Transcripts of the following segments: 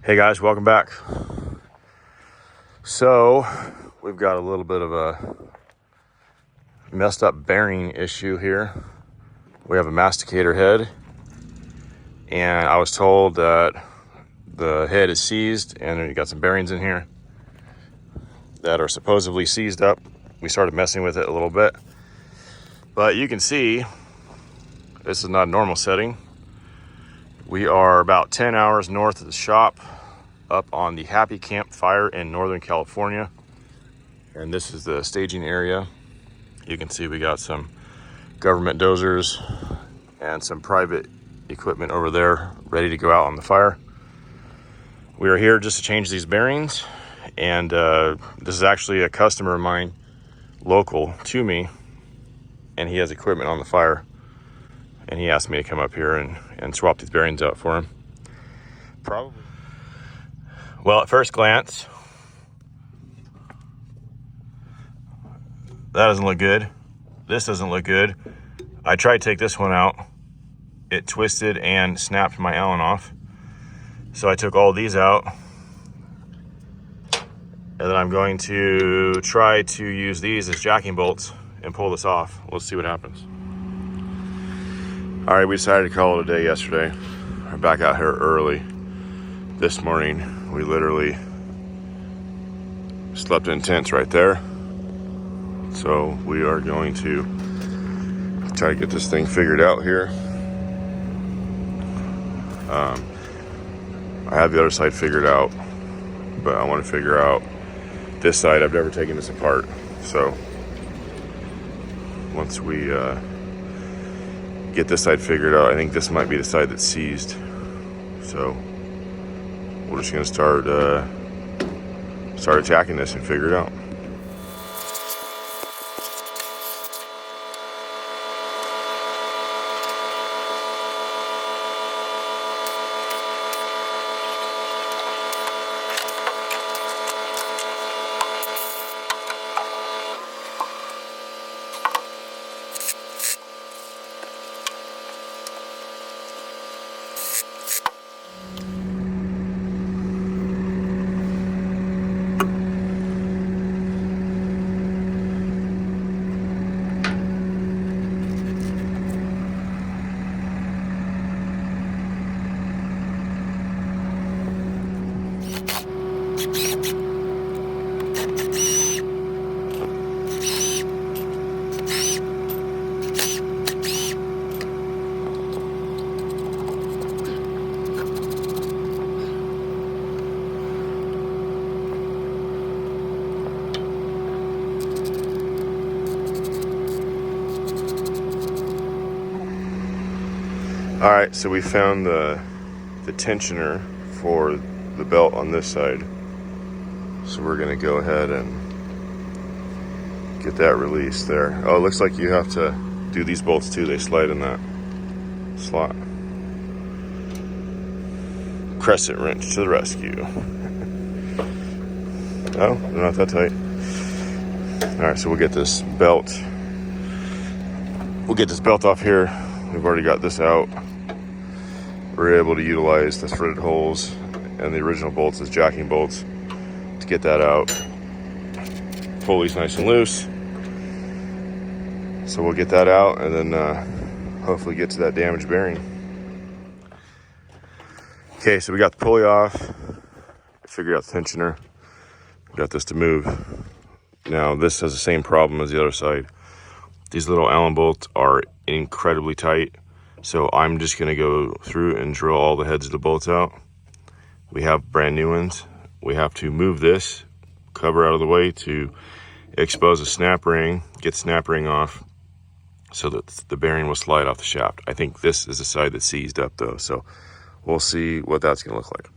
Hey guys, welcome back. So we've got a little bit of a messed up bearing issue here. We have a masticator head, and I was told that the head is seized and you got some bearings in here that are supposedly seized up. We started messing with it a little bit, but you can see this is not a normal setting. We are about 10 hours north of the shop, up on the Happy Campfire in Northern California. And this is the staging area. You can see we got some government dozers and some private equipment over there ready to go out on the fire. We are here just to change these bearings. And this is actually a customer of mine, local to me, and he has equipment on the fire. And he asked me to come up here and swap these bearings out for him. Probably. Well, at first glance, that doesn't look good. This doesn't look good. I tried to take this one out. It twisted and snapped my Allen off. So I took all these out. And then I'm going to try to use these as jacking bolts and pull this off. Let's see what happens. All right, we decided to call it a day yesterday. We're back out here early. This morning, we literally slept in tents right there. So we are going to try to get this thing figured out here. I have the other side figured out, but I want to figure out this side. I've never taken this apart. So once we get this side figured out, I think this might be the side that's seized. So we're just gonna start attacking this and figure it out. All right, so we found the tensioner for the belt on this side. So we're gonna go ahead and get that released there. Oh, it looks like you have to do these bolts too. They slide in that slot. Crescent wrench to the rescue. Oh, they're not that tight. All right, so we'll get this belt. We'll get this belt off here. We've already got this out. We're able to utilize the threaded holes and the original bolts as jacking bolts to get that out. Pulley's nice and loose. So we'll get that out and then hopefully get to that damaged bearing. Okay, so we got the pulley off. Figured out the tensioner. Got this to move. Now this has the same problem as the other side. These little Allen bolts are incredibly tight. So I'm just gonna go through and drill all the heads of the bolts out. We have brand new ones. We have to move this cover out of the way to expose a snap ring, get snap ring off so that the bearing will slide off the shaft. I think this is the side that's seized up though. So we'll see what that's gonna look like.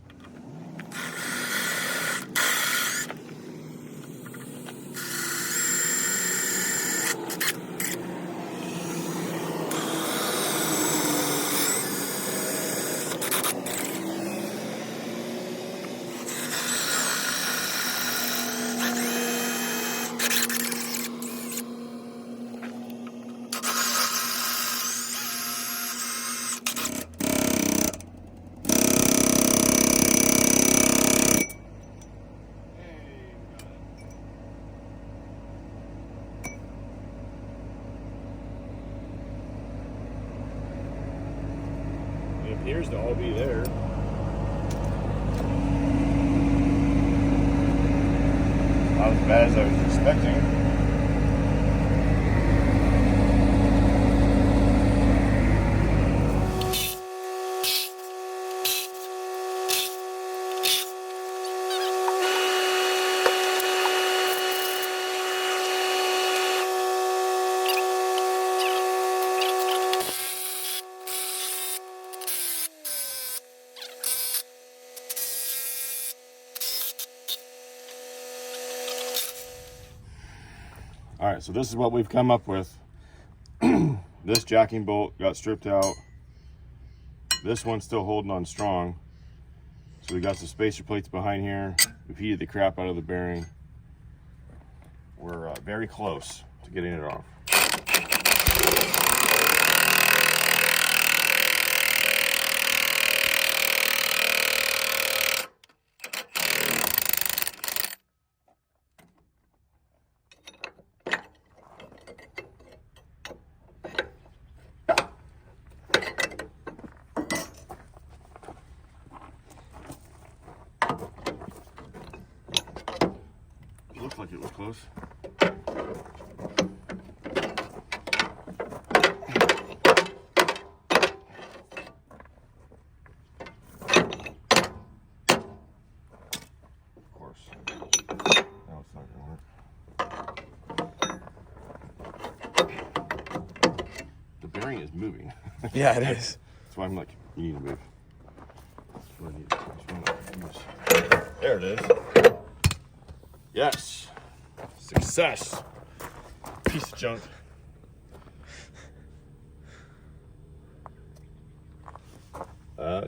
appears to all be there. Not as bad as I was expecting. All right, so this is what we've come up with. This jacking bolt got stripped out. This one's still holding on strong. So we got some spacer plates behind here. We've heated the crap out of the bearing. We're very close to getting it off. Looks like it was close. Of course. Now it's not gonna work. The bearing is moving. Yeah, it is. That's why I'm like, you need to move. There it is. Yes. Success. Piece of junk.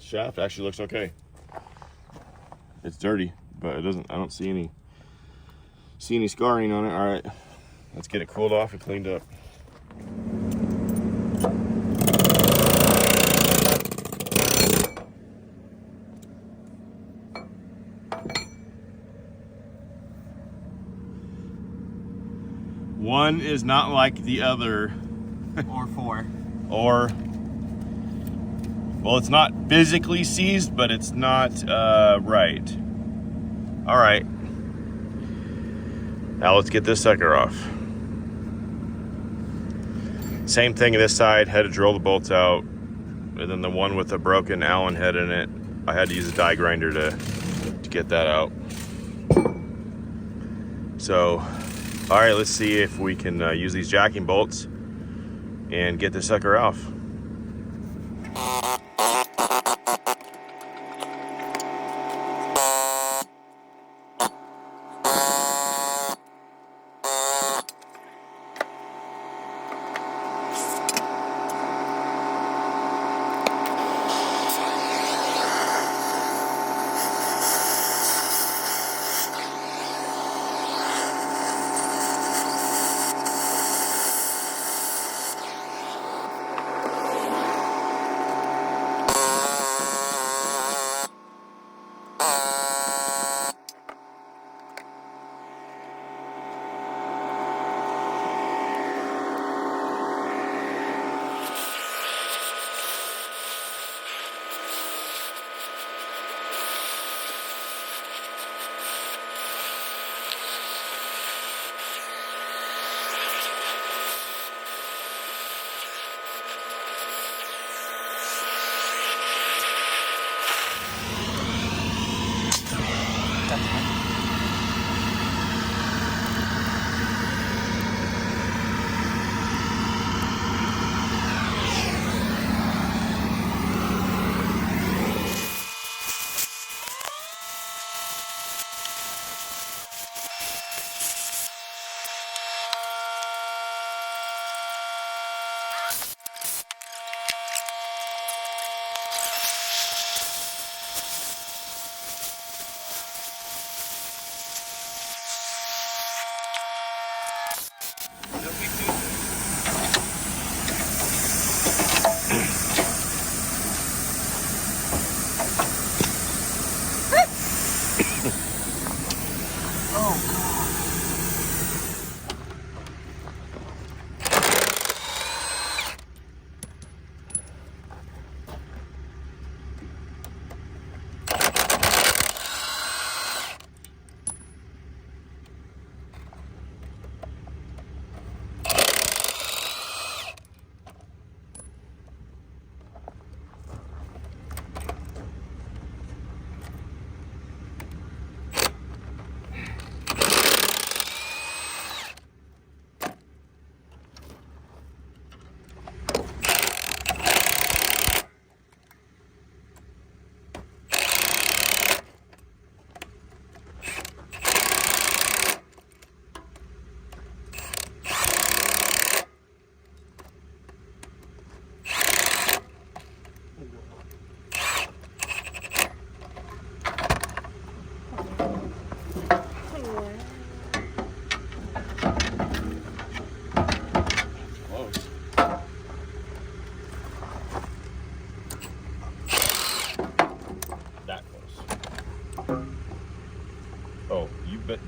Shaft actually looks okay. It's dirty, but it doesn't. I don't see any scarring on it. All right, let's get it cooled off and cleaned up. One is not like the other. Or 4. Or, well, it's not physically seized, but it's not right. All right. Now let's get this sucker off. Same thing on this side. Had to drill the bolts out. And then the one with the broken Allen head in it, I had to use a die grinder to get that out. So, all right, let's see if we can use these jacking bolts and get this sucker off.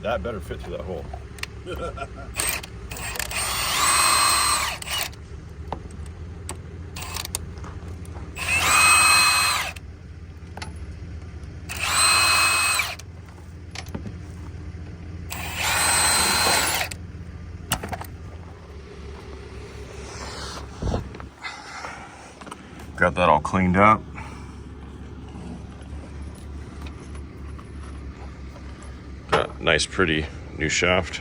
that better fit through that hole. Got that all cleaned up. Got a nice, pretty new shaft.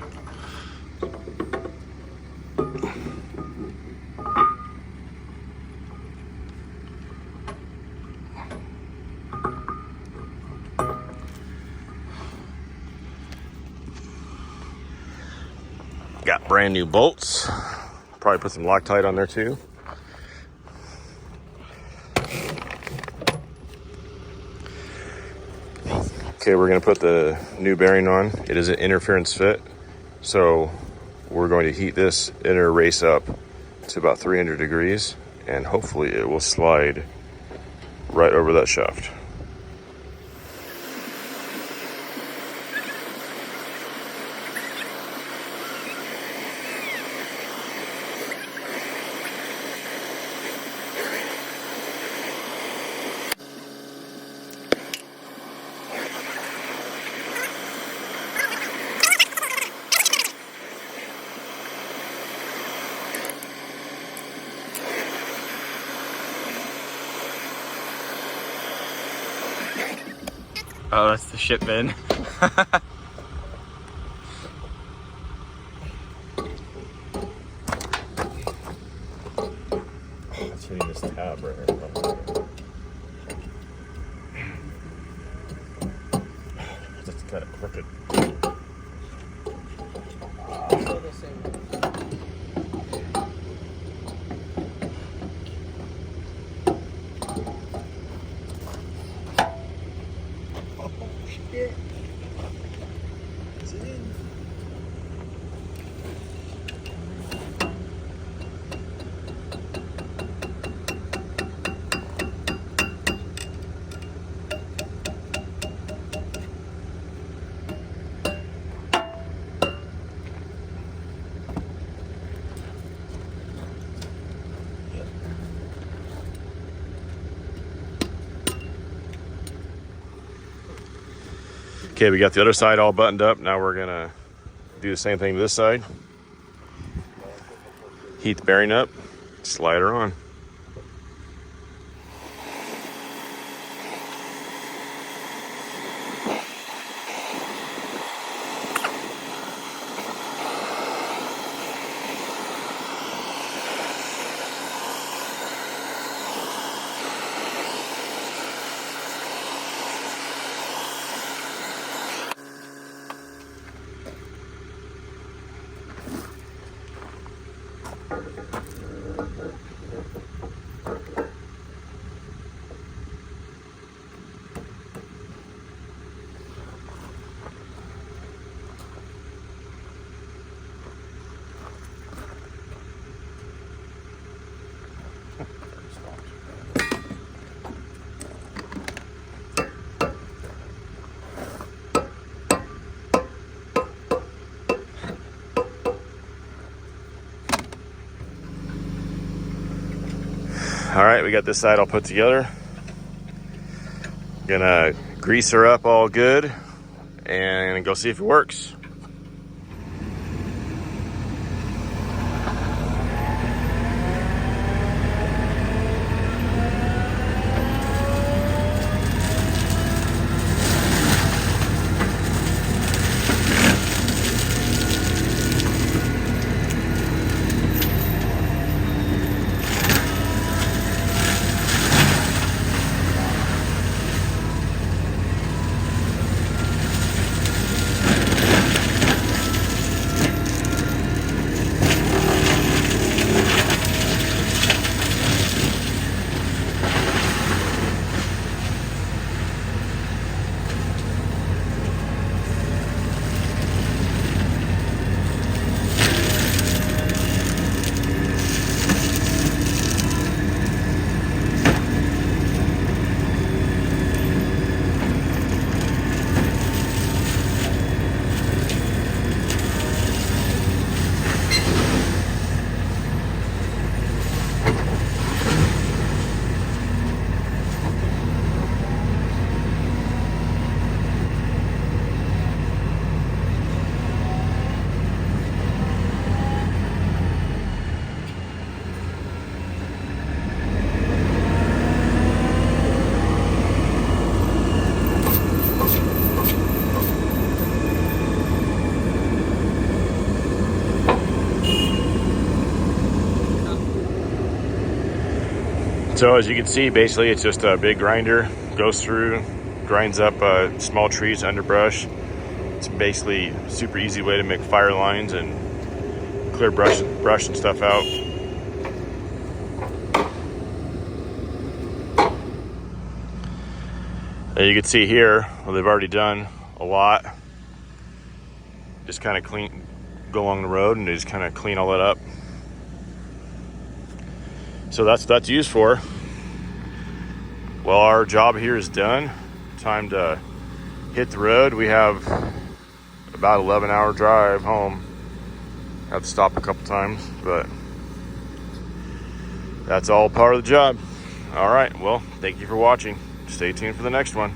Got brand new bolts. Probably put some Loctite on there too. Okay, we're gonna put the new bearing on. It is an interference fit. So we're going to heat this inner race up to about 300 degrees and hopefully it will slide right over that shaft. Oh, that's the shit bin. It's hitting this tab right here. That's kind of crooked. Okay, we got the other side all buttoned up. Now we're gonna do the same thing to this side. Heat the bearing up, slide her on. All right, we got this side all put together. Gonna grease her up all good and go see if it works. So as you can see, basically it's just a big grinder, goes through, grinds up small trees, underbrush. It's basically a super easy way to make fire lines and clear brush and stuff out. And you can see here, well, they've already done a lot. Just kind of clean, go along the road and they just kind of clean all that up. So that's what that's used for. Well, our job here is done. Time to hit the road. We have about 11-hour drive home. Have to stop a couple times, but that's all part of the job. All right, well, thank you for watching. Stay tuned for the next one.